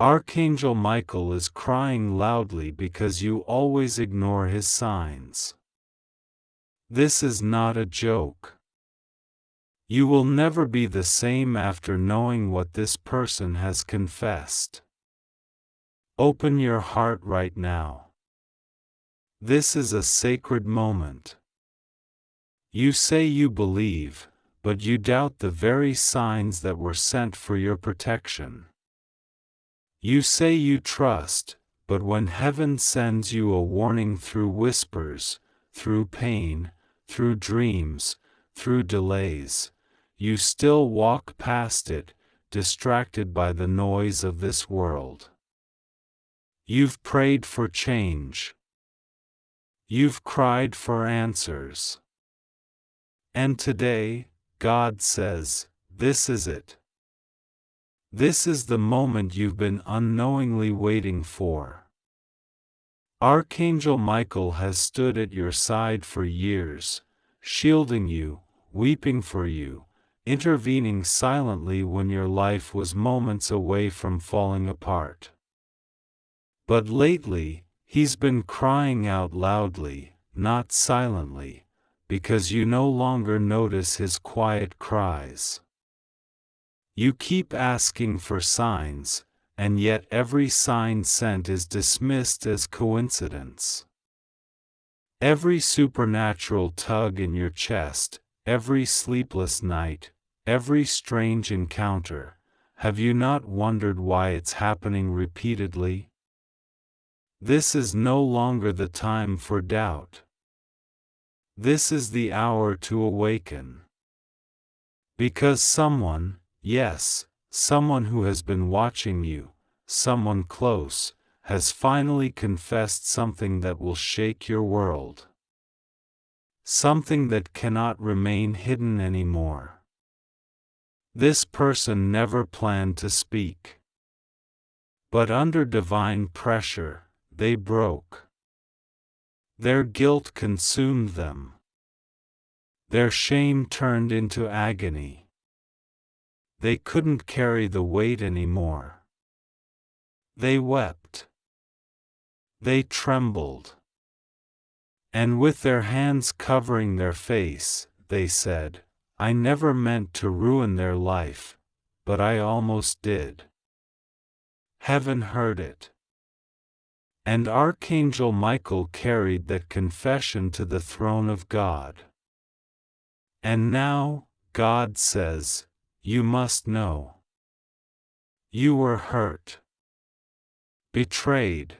Archangel Michael is crying loudly because you always ignore his signs. This is not a joke. You will never be the same after knowing what this person has confessed. Open your heart right now. This is a sacred moment. You say you believe, but you doubt the very signs that were sent for your protection. You say you trust, but when heaven sends you a warning through whispers, through pain, through dreams, through delays, you still walk past it, distracted by the noise of this world. You've prayed for change. You've cried for answers. And today, God says, this is it. This is the moment you've been unknowingly waiting for. Archangel Michael has stood at your side for years, shielding you, weeping for you, intervening silently when your life was moments away from falling apart. But lately, he's been crying out loudly, not silently, because you no longer notice his quiet cries. You keep asking for signs, and yet every sign sent is dismissed as coincidence. Every supernatural tug in your chest, every sleepless night, every strange encounter, have you not wondered why it's happening repeatedly? This is no longer the time for doubt. This is the hour to awaken. Because someone, yes, someone who has been watching you, someone close, has finally confessed something that will shake your world. Something that cannot remain hidden anymore. This person never planned to speak. But under divine pressure, they broke. Their guilt consumed them. Their shame turned into agony. They couldn't carry the weight anymore. They wept. They trembled. And with their hands covering their face, they said, I never meant to ruin their life, but I almost did. Heaven heard it. And Archangel Michael carried that confession to the throne of God. And now, God says, you must know. You were hurt. Betrayed.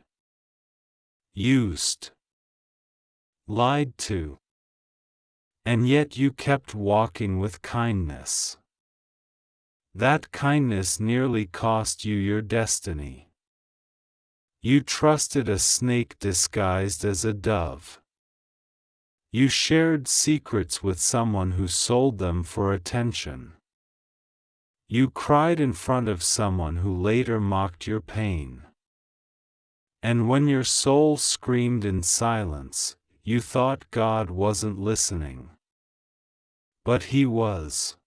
Used. Lied to. And yet you kept walking with kindness. That kindness nearly cost you your destiny. You trusted a snake disguised as a dove. You shared secrets with someone who sold them for attention. You cried in front of someone who later mocked your pain. And when your soul screamed in silence, you thought God wasn't listening. But He was.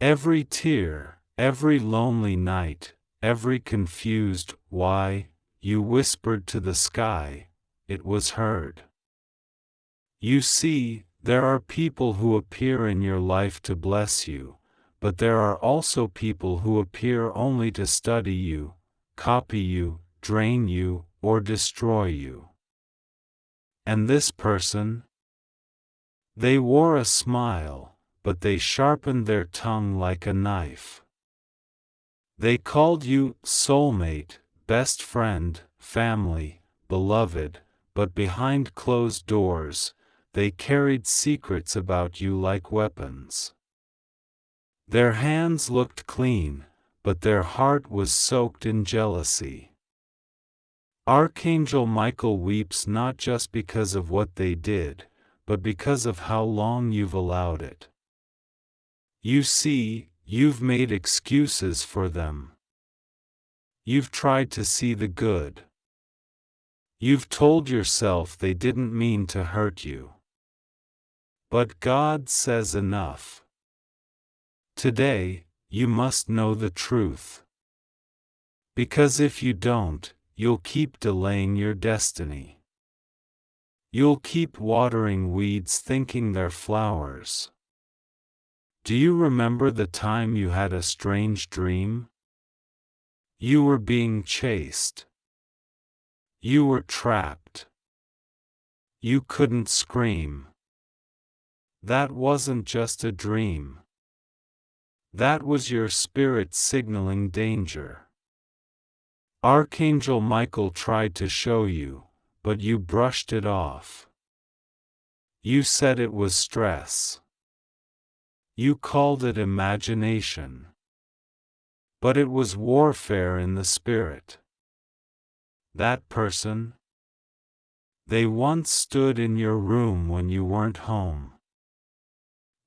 Every tear, every lonely night, every confused why, you whispered to the sky, it was heard. You see, there are people who appear in your life to bless you, but there are also people who appear only to study you, copy you, drain you, or destroy you. And this person? They wore a smile, but they sharpened their tongue like a knife. They called you soulmate, best friend, family, beloved, but behind closed doors, they carried secrets about you like weapons. Their hands looked clean, but their heart was soaked in jealousy. Archangel Michael weeps not just because of what they did, but because of how long you've allowed it. You see, you've made excuses for them. You've tried to see the good. You've told yourself they didn't mean to hurt you. But God says enough. Today, you must know the truth. Because if you don't, you'll keep delaying your destiny. You'll keep watering weeds thinking they're flowers. Do you remember the time you had a strange dream? You were being chased. You were trapped. You couldn't scream. That wasn't just a dream. That was your spirit signaling danger. Archangel Michael tried to show you, but you brushed it off. You said it was stress. You called it imagination. But it was warfare in the spirit. That person, they once stood in your room when you weren't home.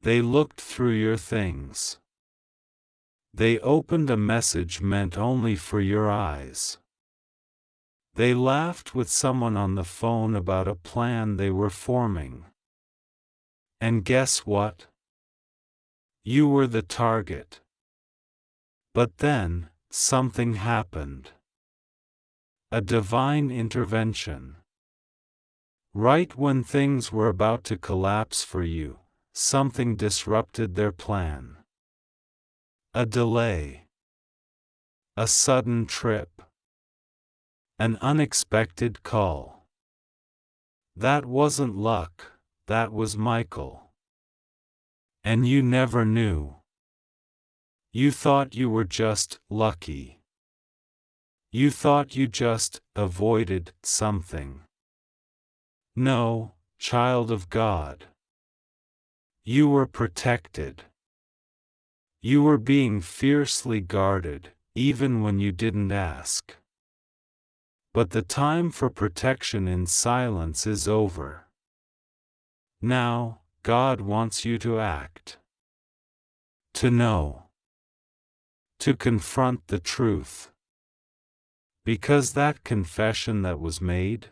They looked through your things. They opened a message meant only for your eyes. They laughed with someone on the phone about a plan they were forming. And guess what? You were the target. But then, something happened. A divine intervention. Right when things were about to collapse for you, something disrupted their plan. A delay. A sudden trip. An unexpected call. That wasn't luck, that was Michael. And you never knew. You thought you were just lucky. You thought you just avoided something. No, child of God. You were protected. You were being fiercely guarded, even when you didn't ask. But the time for protection in silence is over. Now, God wants you to act. To know. To confront the truth. Because that confession that was made,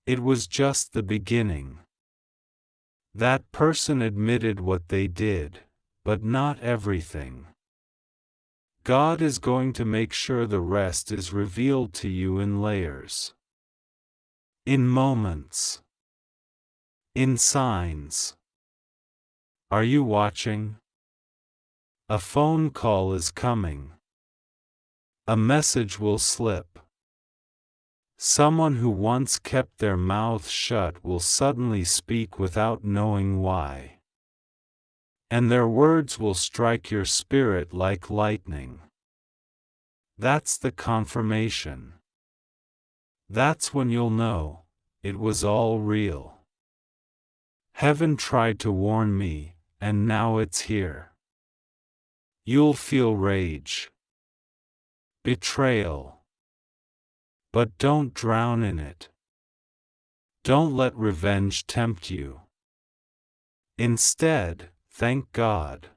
it was just the beginning. That person admitted what they did, but not everything. God is going to make sure the rest is revealed to you in layers. In moments. In signs. Are you watching? A phone call is coming. A message will slip. Someone who once kept their mouth shut will suddenly speak without knowing why. And their words will strike your spirit like lightning. That's the confirmation. That's when you'll know, it was all real. Heaven tried to warn me, and now it's here. You'll feel rage. Betrayal. But don't drown in it. Don't let revenge tempt you. Instead, thank God.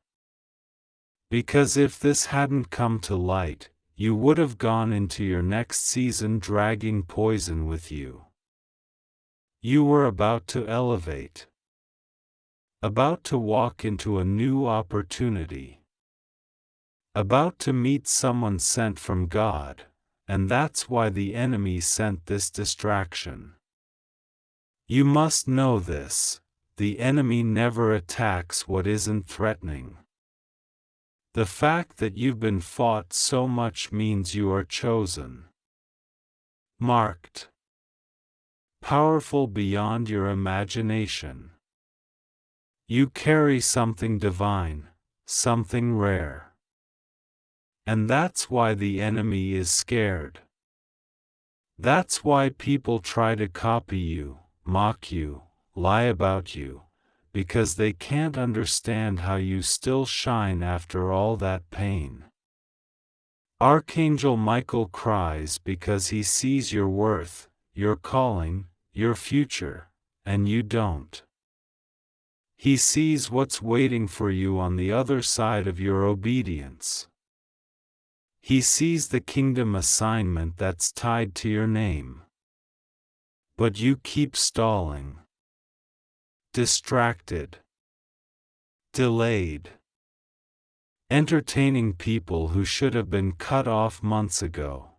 Because if this hadn't come to light, you would have gone into your next season dragging poison with you. You were about to elevate. About to walk into a new opportunity. About to meet someone sent from God, and that's why the enemy sent this distraction. You must know this. The enemy never attacks what isn't threatening. The fact that you've been fought so much means you are chosen. Marked. Powerful beyond your imagination. You carry something divine, something rare. And that's why the enemy is scared. That's why people try to copy you, mock you, lie about you, because they can't understand how you still shine after all that pain. Archangel Michael cries because he sees your worth, your calling, your future, and you don't. He sees what's waiting for you on the other side of your obedience. He sees the kingdom assignment that's tied to your name. But you keep stalling. Distracted. Delayed. entertaining people who should have been cut off months ago,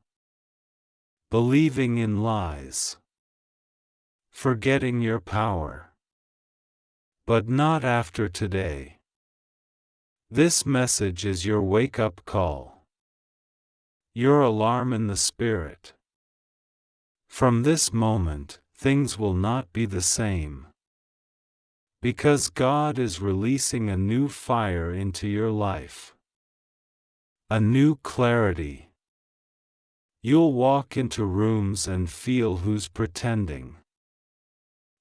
believing in lies, forgetting your power. But not after today. This message is your wake-up call, your alarm in the spirit. From this moment, things will not be the same, because God is releasing a new fire into your life, a new clarity. You'll walk into rooms and feel who's pretending.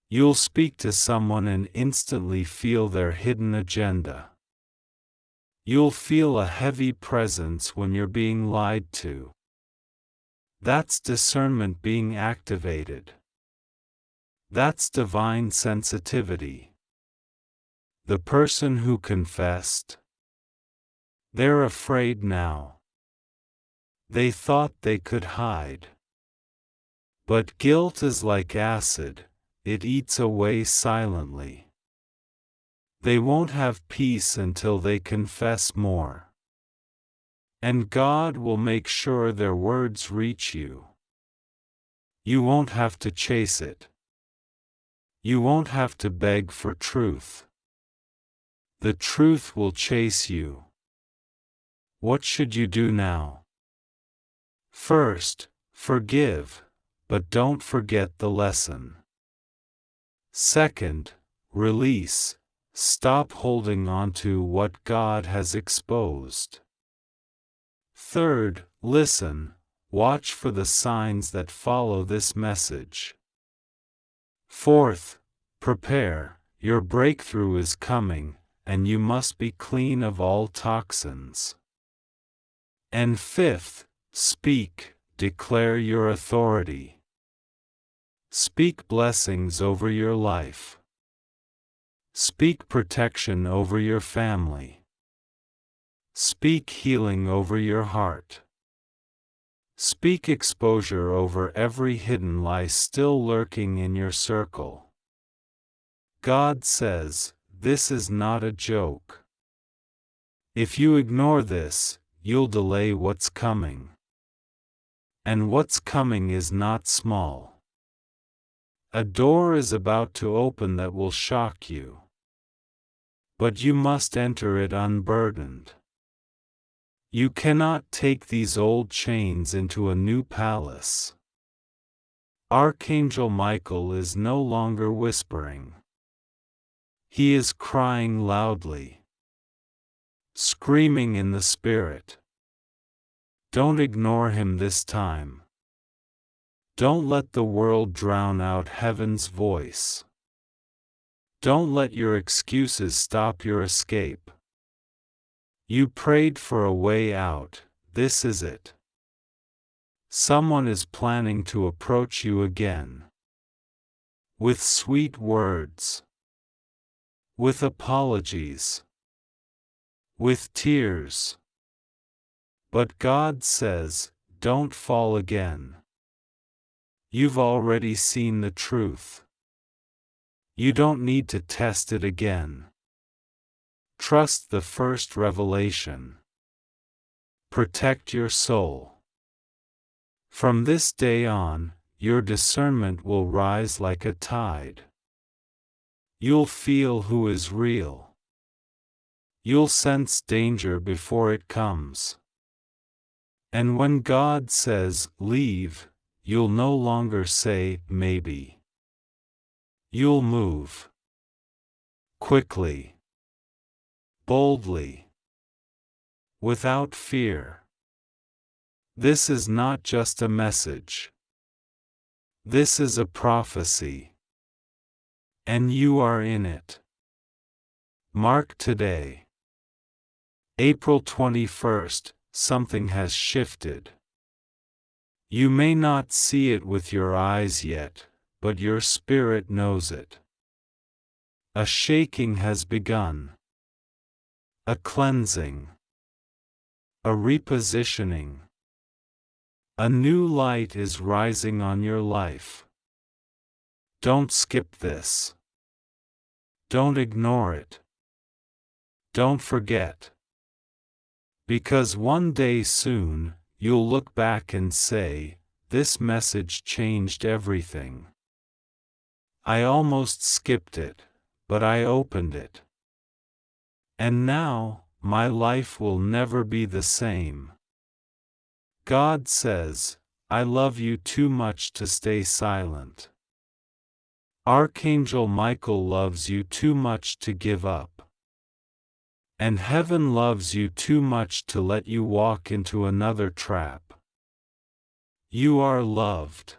You'll speak to someone and instantly feel their hidden agenda. You'll feel a heavy presence when you're being lied to. That's discernment being activated. That's divine sensitivity. The person who confessed, they're afraid now. They thought they could hide. But guilt is like acid, it eats away silently. They won't have peace until they confess more. And God will make sure their words reach you. You won't have to chase it. You won't have to beg for truth. The truth will chase you. What should you do now? First, forgive, but don't forget the lesson. Second, release. Stop holding on to what God has exposed. Third, listen. Watch for the signs that follow this message. Fourth, prepare. Your breakthrough is coming, and you must be clean of all toxins. And fifth, speak. Declare your authority. Speak blessings over your life. Speak protection over your family. Speak healing over your heart. Speak exposure over every hidden lie still lurking in your circle. God says, this is not a joke. If you ignore this, you'll delay what's coming. And what's coming is not small. A door is about to open that will shock you. But you must enter it unburdened. You cannot take these old chains into a new palace. Archangel Michael is no longer whispering. He is crying loudly, screaming in the spirit. Don't ignore him this time. Don't let the world drown out heaven's voice. Don't let your excuses stop your escape. You prayed for a way out, this is it. Someone is planning to approach you again. With sweet words. With apologies. With tears. But God says, don't fall again. You've already seen the truth. You don't need to test it again. Trust the first revelation. Protect your soul. From this day on, your discernment will rise like a tide. You'll feel who is real. You'll sense danger before it comes. And when God says, leave, you'll no longer say, maybe. You'll move. Quickly. Boldly. Without fear. This is not just a message. This is a prophecy. And you are in it. Mark today. April 21st, something has shifted. You may not see it with your eyes yet, but your spirit knows it. A shaking has begun. A cleansing. A repositioning. A new light is rising on your life. Don't skip this. Don't ignore it. Don't forget. Because one day soon, you'll look back and say, "This message changed everything. I almost skipped it, but I opened it. And now, my life will never be the same." God says, "I love you too much to stay silent. Archangel Michael loves you too much to give up. And heaven loves you too much to let you walk into another trap. You are loved.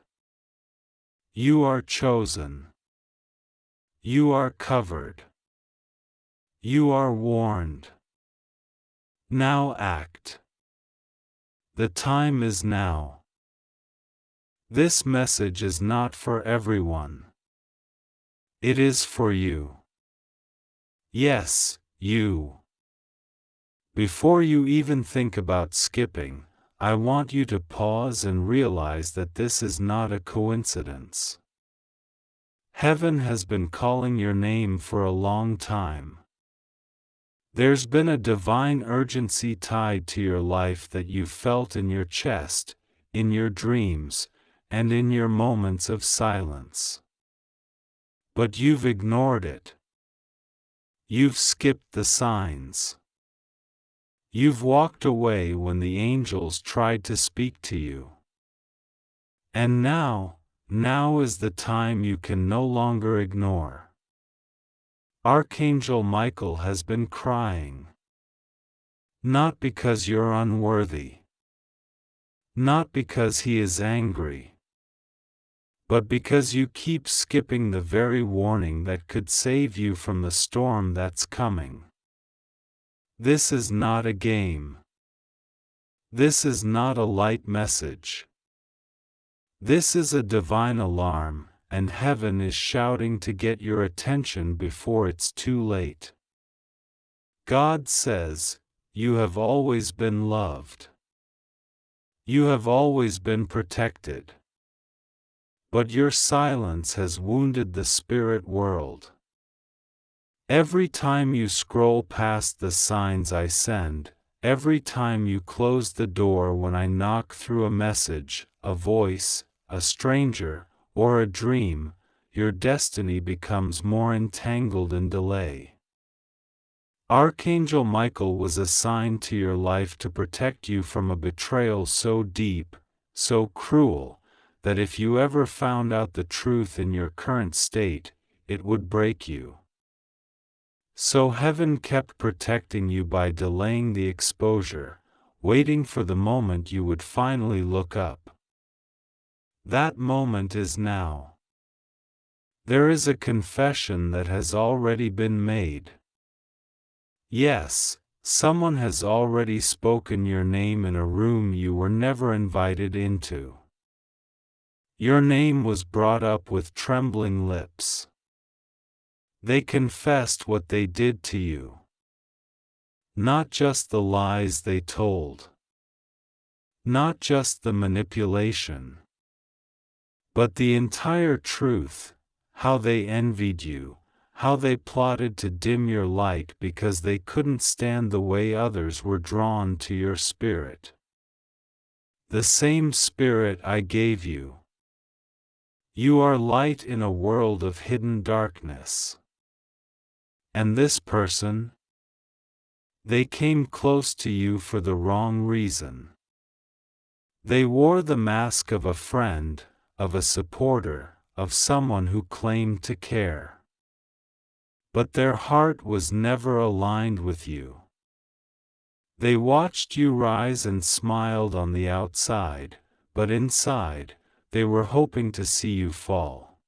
You are chosen. You are covered. You are warned. Now act. The time is now." This message is not for everyone. It is for you. Yes, you. Before you even think about skipping, I want you to pause and realize that this is not a coincidence. Heaven has been calling your name for a long time. There's been a divine urgency tied to your life that you felt in your chest, in your dreams, and in your moments of silence. But you've ignored it. You've skipped the signs. You've walked away when the angels tried to speak to you. And now is the time you can no longer ignore. Archangel Michael has been crying. Not because you're unworthy. Not because he is angry. But because you keep skipping the very warning that could save you from the storm that's coming. This is not a game. This is not a light message. This is a divine alarm, and heaven is shouting to get your attention before it's too late. God says, "You have always been loved. You have always been protected. But your silence has wounded the spirit world. Every time you scroll past the signs I send, every time you close the door when I knock through a message, a voice, a stranger, or a dream, your destiny becomes more entangled in delay. Archangel Michael was assigned to your life to protect you from a betrayal so deep, so cruel, that if you ever found out the truth in your current state, it would break you. So heaven kept protecting you by delaying the exposure, waiting for the moment you would finally look up. That moment is now. There is a confession that has already been made. Yes, someone has already spoken your name in a room you were never invited into. Your name was brought up with trembling lips. They confessed what they did to you. Not just the lies they told. Not just the manipulation. But the entire truth, how they envied you, how they plotted to dim your light because they couldn't stand the way others were drawn to your spirit. The same spirit I gave you. You are light in a world of hidden darkness. And this person? They came close to you for the wrong reason. They wore the mask of a friend, of a supporter, of someone who claimed to care. But their heart was never aligned with you. They watched you rise and smiled on the outside, but inside, they were hoping to see you fall.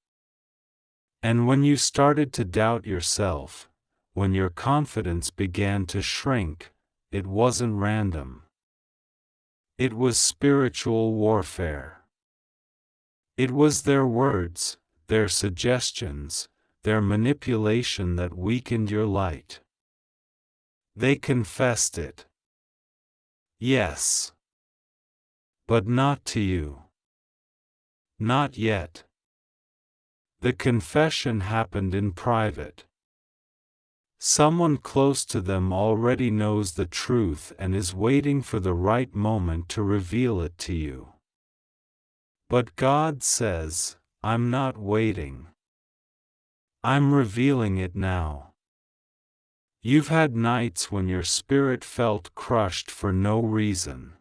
And when you started to doubt yourself, when your confidence began to shrink, it wasn't random. It was spiritual warfare. It was their words, their suggestions, their manipulation that weakened your light. They confessed it. Yes. But not to you. Not yet. The confession happened in private. Someone close to them already knows the truth and is waiting for the right moment to reveal it to you. But God says, I'm not waiting. I'm revealing it now. You've had nights when your spirit felt crushed for no reason.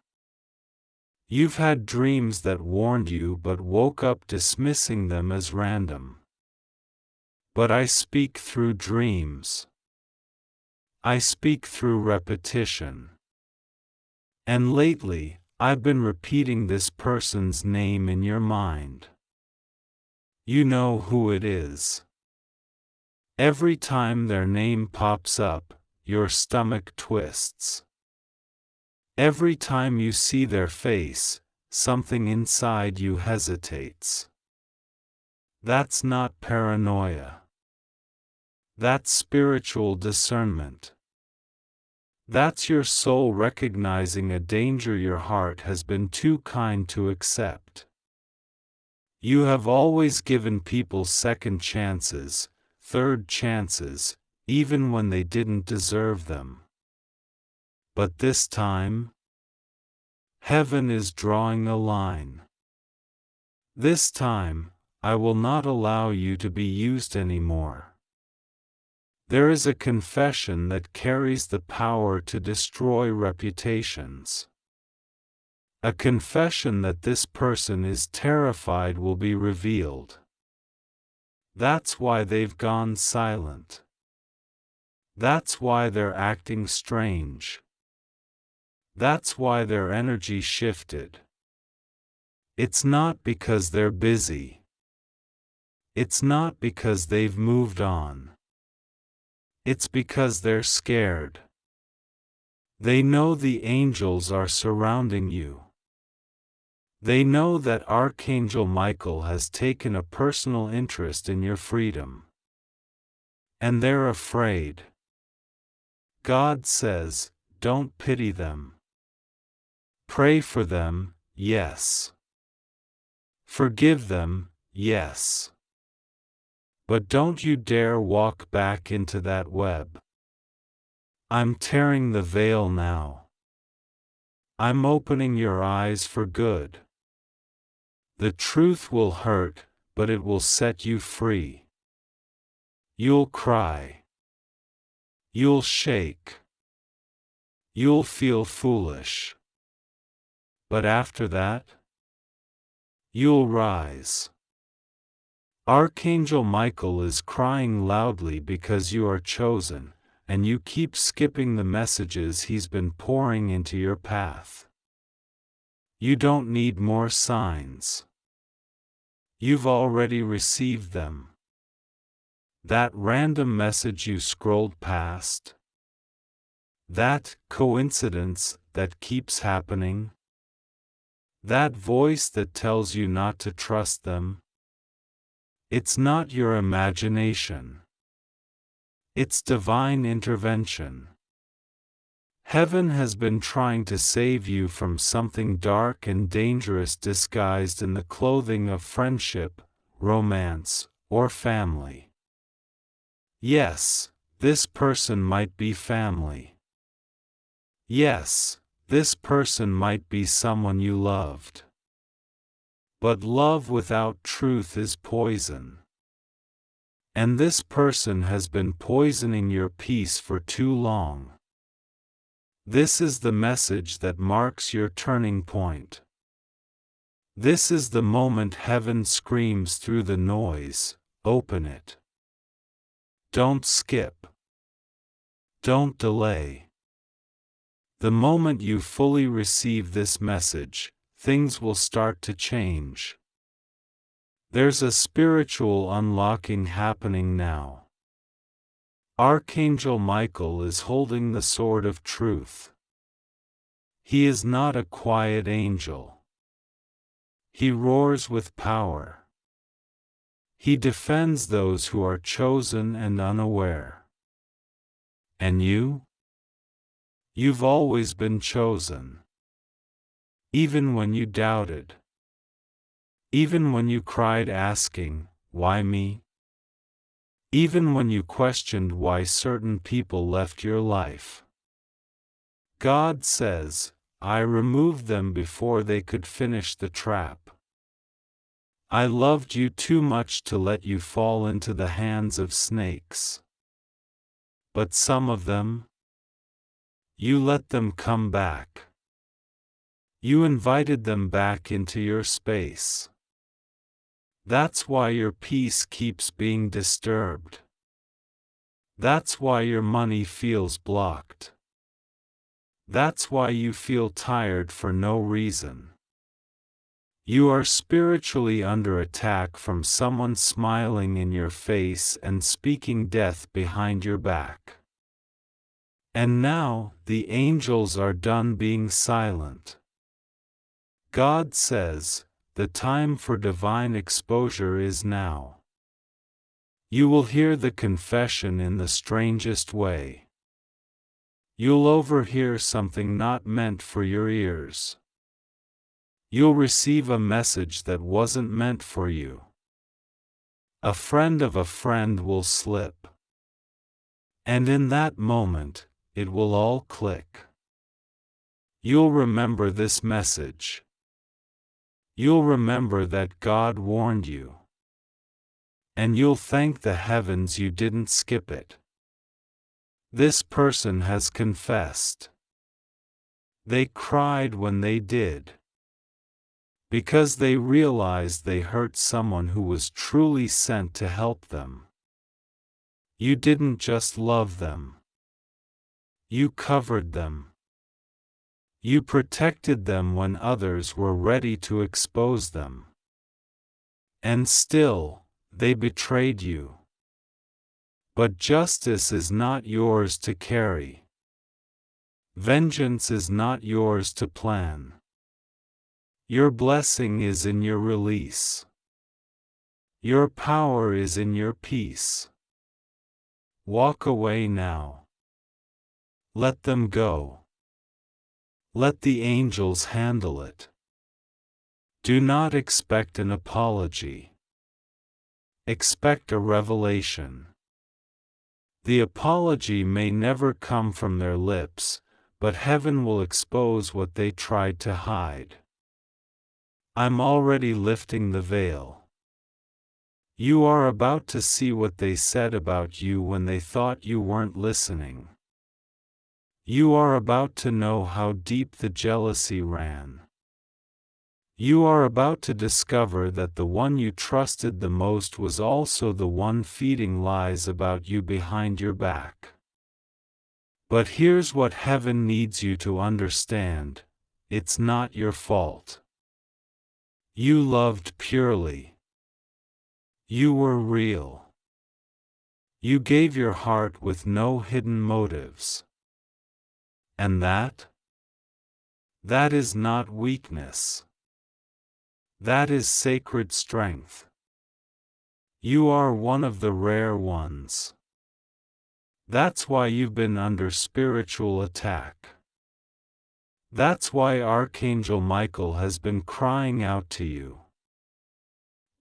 You've had dreams that warned you but woke up dismissing them as random. But I speak through dreams. I speak through repetition. And lately, I've been repeating this person's name in your mind. You know who it is. Every time their name pops up, your stomach twists. Every time you see their face, something inside you hesitates. That's not paranoia. That's spiritual discernment. That's your soul recognizing a danger your heart has been too kind to accept. You have always given people second chances, third chances, even when they didn't deserve them. But this time, heaven is drawing a line. This time, I will not allow you to be used anymore. There is a confession that carries the power to destroy reputations. A confession that this person is terrified will be revealed. That's why they've gone silent. That's why they're acting strange. That's why their energy shifted. It's not because they're busy. It's not because they've moved on. It's because they're scared. They know the angels are surrounding you. They know that Archangel Michael has taken a personal interest in your freedom. And they're afraid. God says, don't pity them. Pray for them, yes. Forgive them, yes. But don't you dare walk back into that web. I'm tearing the veil now. I'm opening your eyes for good. The truth will hurt, but it will set you free. You'll cry. You'll shake. You'll feel foolish. But after that, you'll rise. Archangel Michael is crying loudly because you are chosen, and you keep skipping the messages he's been pouring into your path. You don't need more signs. You've already received them. That random message you scrolled past. That coincidence that keeps happening. That voice that tells you not to trust them. It's not your imagination. It's divine intervention. Heaven has been trying to save you from something dark and dangerous disguised in the clothing of friendship, romance, or family. Yes, this person might be family. Yes, this person might be someone you loved. But love without truth is poison. And this person has been poisoning your peace for too long. This is the message that marks your turning point. This is the moment heaven screams through the noise, open it. Don't skip. Don't delay. The moment you fully receive this message, things will start to change. There's a spiritual unlocking happening now. Archangel Michael is holding the sword of truth. He is not a quiet angel. He roars with power. He defends those who are chosen and unaware. And you? You've always been chosen. Even when you doubted. Even when you cried asking, why me? even when you questioned why certain people left your life. God says, I removed them before they could finish the trap. I loved you too much to let you fall into the hands of snakes. But some of them, you let them come back. You invited them back into your space. That's why your peace keeps being disturbed. That's why your money feels blocked. That's why you feel tired for no reason. You are spiritually under attack from someone smiling in your face and speaking death behind your back. And now, the angels are done being silent. God says, the time for divine exposure is now. You will hear the confession in the strangest way. You'll overhear something not meant for your ears. You'll receive a message that wasn't meant for you. A friend of a friend will slip. And in that moment, it will all click. You'll remember this message. You'll remember that God warned you. And you'll thank the heavens you didn't skip it. This person has confessed. They cried when they did. Because they realized they hurt someone who was truly sent to help them. You didn't just love them. You covered them. You protected them when others were ready to expose them. And still, they betrayed you. But justice is not yours to carry. Vengeance is not yours to plan. Your blessing is in your release. Your power is in your peace. Walk away now. Let them go. Let the angels handle it. Do not expect an apology. Expect a revelation. The apology may never come from their lips, but heaven will expose what they tried to hide. I'm already lifting the veil. You are about to see what they said about you when they thought you weren't listening. You are about to know how deep the jealousy ran. You are about to discover that the one you trusted the most was also the one feeding lies about you behind your back. But here's what heaven needs you to understand: it's not your fault. You loved purely. You were real. You gave your heart with no hidden motives. And that is not weakness. That is sacred strength. You are one of the rare ones. That's why you've been under spiritual attack. That's why Archangel Michael has been crying out to you.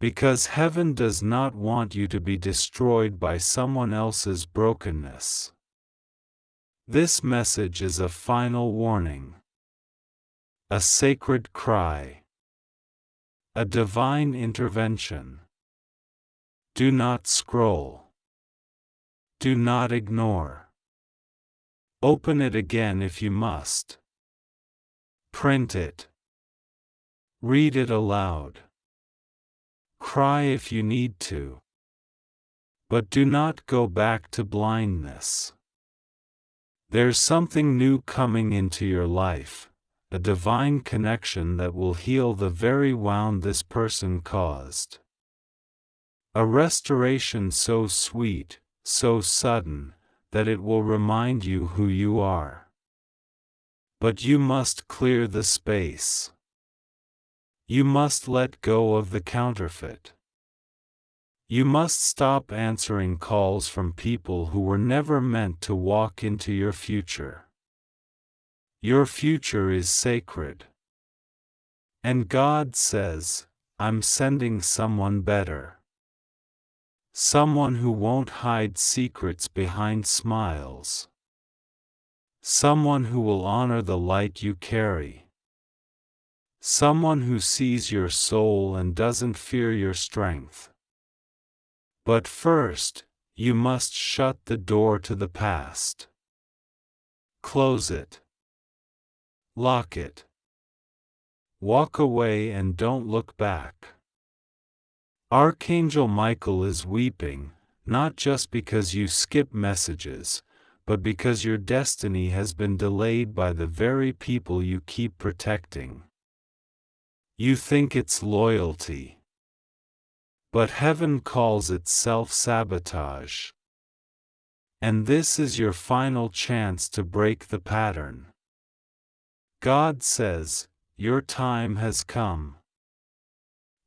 Because heaven does not want you to be destroyed by someone else's brokenness. This message is a final warning. A sacred cry. A divine intervention. Do not scroll. Do not ignore. Open it again if you must. Print it. Read it aloud. Cry if you need to. But do not go back to blindness. There's something new coming into your life, a divine connection that will heal the very wound this person caused. A restoration so sweet, so sudden, that it will remind you who you are. But you must clear the space. You must let go of the counterfeit. You must stop answering calls from people who were never meant to walk into your future. Your future is sacred. And God says, I'm sending someone better. Someone who won't hide secrets behind smiles. Someone who will honor the light you carry. Someone who sees your soul and doesn't fear your strength. But first, you must shut the door to the past. Close it. Lock it. Walk away and don't look back. Archangel Michael is weeping, not just because you skip messages, but because your destiny has been delayed by the very people you keep protecting. You think it's loyalty. But heaven calls it self-sabotage. And this is your final chance to break the pattern. God says, your time has come.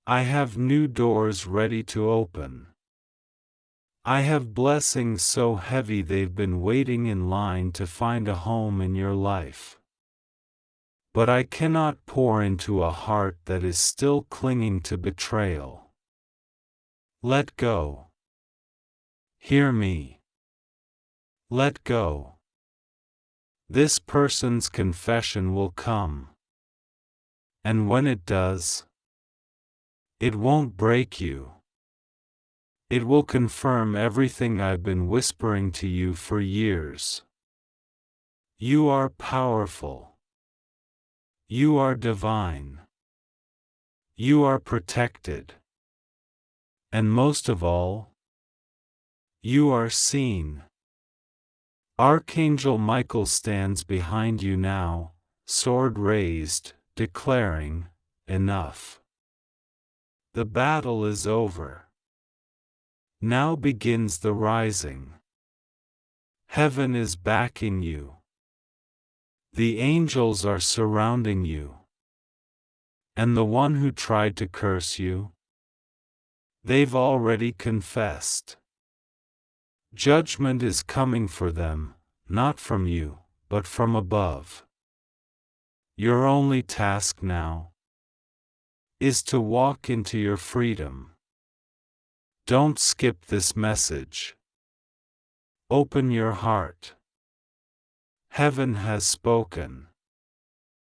I have new doors ready to open. I have blessings so heavy they've been waiting in line to find a home in your life. But I cannot pour into a heart that is still clinging to betrayal. Let go. Hear me. Let go. This person's confession will come. And when it does, it won't break you. It will confirm everything I've been whispering to you for years. You are powerful. You are divine. You are protected. And most of all, you are seen. Archangel Michael stands behind you now, sword raised, declaring, enough. The battle is over. Now begins the rising. Heaven is backing you. The angels are surrounding you. And the one who tried to curse you? They've already confessed. Judgment is coming for them, not from you, but from above. Your only task now is to walk into your freedom. Don't skip this message. Open your heart. Heaven has spoken.